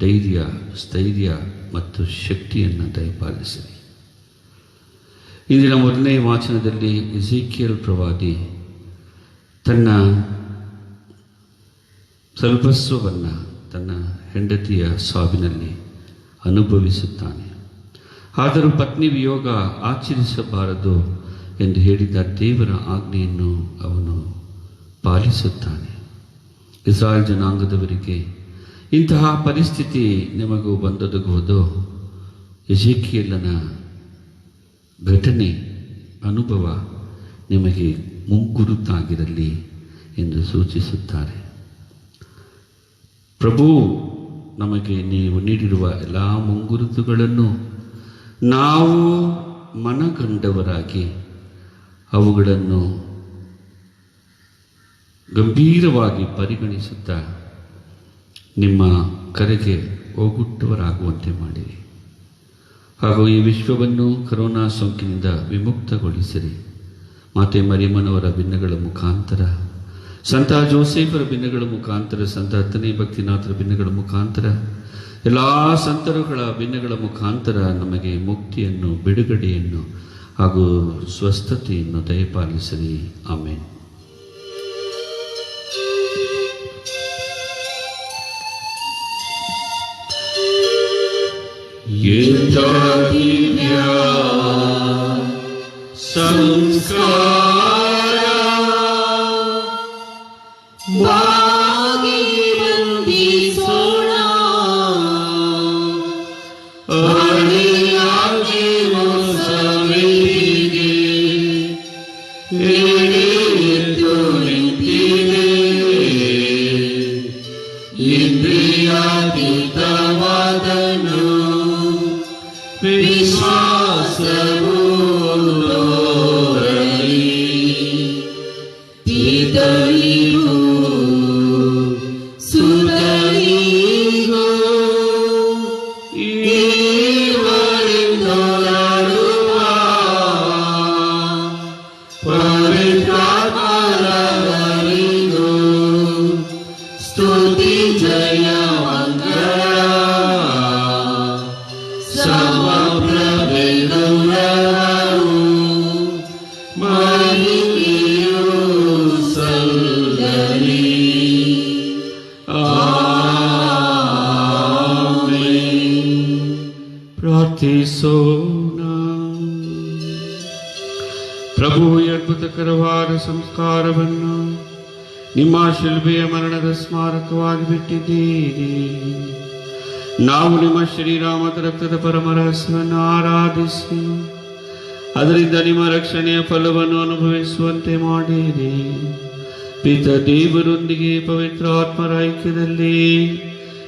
ಧೈರ್ಯ, ಸ್ಥೈರ್ಯ ಮತ್ತು ಶಕ್ತಿಯನ್ನು ದಯಪಾಲಿಸಿರಿ. ಇಂದಿನ ಮೊದಲನೇ ವಾಚನದಲ್ಲಿ ಎಜೆಕಿಯೇಲ್ ಪ್ರವಾದಿ ತನ್ನ ಸರ್ವಸ್ವವನ್ನು ತನ್ನ ಹೆಂಡತಿಯ ಸಾವಿನಲ್ಲಿ ಅನುಭವಿಸುತ್ತಾನೆ. ಆದರೂ ಪತ್ನಿ ವಿಯೋಗ ಆಚರಿಸಬಾರದು ಎಂದು ಹೇಳಿದ ದೇವರ ಆಜ್ಞೆಯನ್ನು ಅವನು ಪಾಲಿಸುತ್ತಾನೆ. ಇಸ್ರಾಯೇಲ್ ಜನಾಂಗದವರಿಗೆ ಇಂತಹ ಪರಿಸ್ಥಿತಿ ನಿಮಗೂ ಬಂದೊದಗುವುದು ಎಜೆಕಿಯೇಲನ ಘಟನೆ, ಅನುಭವ ನಿಮಗೆ ಮುಂಗುರುತಾಗಿರಲಿ ಎಂದು ಸೂಚಿಸುತ್ತಾರೆ. ಪ್ರಭು ನಮಗೆ ನೀವು ನೀಡಿರುವ ಎಲ್ಲ ಮುಂಗುರುತುಗಳನ್ನು ನಾವು ಮನಗಂಡವರಾಗಿ ಅವುಗಳನ್ನು ಗಂಭೀರವಾಗಿ ಪರಿಗಣಿಸುತ್ತಾ ನಿಮ್ಮ ಕರೆಗೆ ಹೋಗುಟ್ಟವರಾಗುವಂತೆ ಮಾಡಿರಿ. ಹಾಗೂ ಈ ವಿಶ್ವವನ್ನು ಕರೋನಾ ಸೋಂಕಿನಿಂದ ವಿಮುಕ್ತಗೊಳಿಸಿರಿ. ಮಾತೆ ಮರಿಯಮ್ಮನವರ ಭಿನ್ನಗಳ ಮುಖಾಂತರ, ಸಂತ ಜೋಸೇಫರ ಭಿನ್ನಗಳ ಮುಖಾಂತರ, ಸಂತ 10ನೇ ಭಕ್ತಿನಾಥರ ಭಿನ್ನಗಳ ಮುಖಾಂತರ, ಎಲ್ಲ ಸಂತರುಗಳ ಭಿನ್ನಗಳ ಮುಖಾಂತರ ನಮಗೆ ಮುಕ್ತಿಯನ್ನು, ಬಿಡುಗಡೆಯನ್ನು ಹಾಗೂ ಸ್ವಸ್ಥತೆಯನ್ನು ದಯಪಾಲಿಸಿರಿ. ಆಮೇನ್. ಸಂಸ್ಕಾರ ಬಾಗಿ ವಂದಿಸೋಣ, ಅಣಿಯಾಗಿ ಸವಿಗೆ ಎದ್ದು ನಿಂತಿದೆ. ಇಂದ್ರಿಯಾತೀತವಾದನು ವಿಶ್ವಾಸವು ಪಿತರಿಗೂ ಸುತರಿಗೂ ಇವರಿಂದೊಡರುವ ಪವಿತ್ರಾತ್ಮರವರಿಗೂ ಸ್ತುತಿ ಜಯ ಮಂಗಳ ಸಮಪ್ರಭೆಗೌರವವು ಮಹಿಮೆಯು ಸಲ್ಲಲಿ. ಆಮೆನ್. ಪ್ರಾರ್ಥಿಸೋಣ. ಪ್ರಭು ಈ ಅದ್ಭುತಕರವಾದ ಸಂಸ್ಕಾರವನ್ನು ನಿಮ್ಮ ಶಿಲ್ಬೆಯ ಮರಣದ ಸ್ಮಾರಕವಾಗಿ ಬಿಟ್ಟಿದ್ದೀರಿ. ನಾವು ನಿಮ್ಮ ಶರೀರ ಮತ್ತು ರಕ್ತದ ಪರಮ ರಹಸ್ಯವನ್ನು ಆರಾಧಿಸಿ ಅದರಿಂದ ನಿಮ್ಮ ರಕ್ಷಣೆಯ ಫಲವನ್ನು ಅನುಭವಿಸುವಂತೆ ಮಾಡಿರಿ. ಪಿತ ದೇವರೊಂದಿಗೆ ಪವಿತ್ರ ಆತ್ಮರ ಐಕ್ಯದಲ್ಲಿ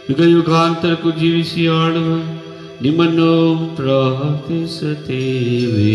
ಯುಗ ಯುಗಾಂತರಕ್ಕೂ ಜೀವಿಸಿ ಆಳುವ ನಿಮ್ಮನ್ನು ಪ್ರಾರ್ಥಿಸುತ್ತೇವೆ.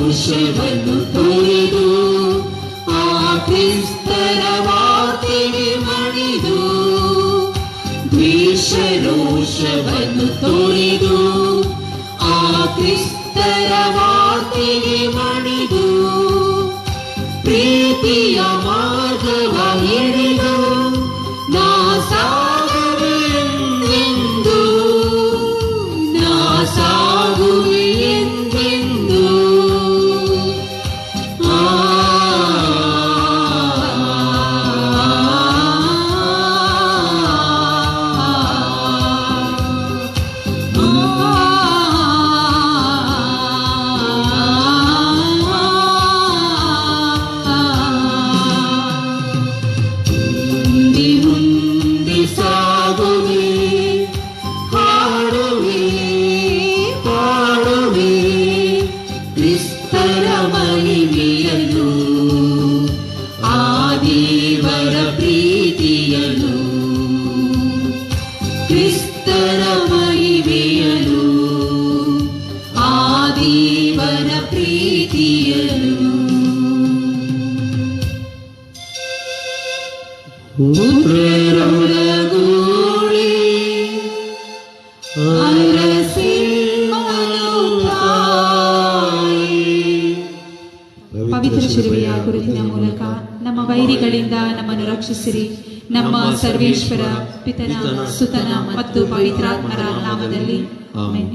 ರೋಷವನ್ನು ತೊರೆದು ಆ ಕ್ರಿಸ್ತರ ವಾರ್ತೆಗೆ ಮಣಿದು ದ್ವೇಷ ರೋಷವನ್ನು ತೊರೆದು ಆ ಕ್ರಿಸ್ತರ ವಾರ್ತೆಗೆ ಮಣಿದು ಪ್ರೀತಿಯ ಮಾರ್ಗವ ಹಿಡಿದು ನಾ ಸಾಗುವೆ ಎಂದೆಂದು ನಾ ಸಾಗುವೆ ಎಂದೆಂದು ಮುಂದೆ ಸಾಗುವೆ ಹಾಡುವೆ ಪಾಡುವೆ ಕ್ರಿಸ್ತರ ಮಹಿಮೆಯನ್ನು ಆ ದೇವರ ಪ್ರೀತಿಯನ್ನು ಕ್ರಿಸ್ತರ ಮಹಿಮೆಯನ್ನು ಆ ದೇವರ ಪ್ರೀತಿಯನ್ನು ಪುತ್ರರೊಳಗೂಡಿ ಅರಸಿ ಪವಿತ್ರ ಶಿಲುಬೆಯ ಗುರುತಿನ ಮೂಲಕ ನಮ್ಮ ವೈರಿಗಳಿಂದ ನಮ್ಮನ್ನು ರಕ್ಷಿಸಿರಿ. ನಮ್ಮ ಸರ್ವೇಶ್ವರ ಪಿತನ ಸುತನ ಮತ್ತು ಪವಿತ್ರಾತ್ಮರ ನಾಮದಲ್ಲಿ ಆಮೆನ್.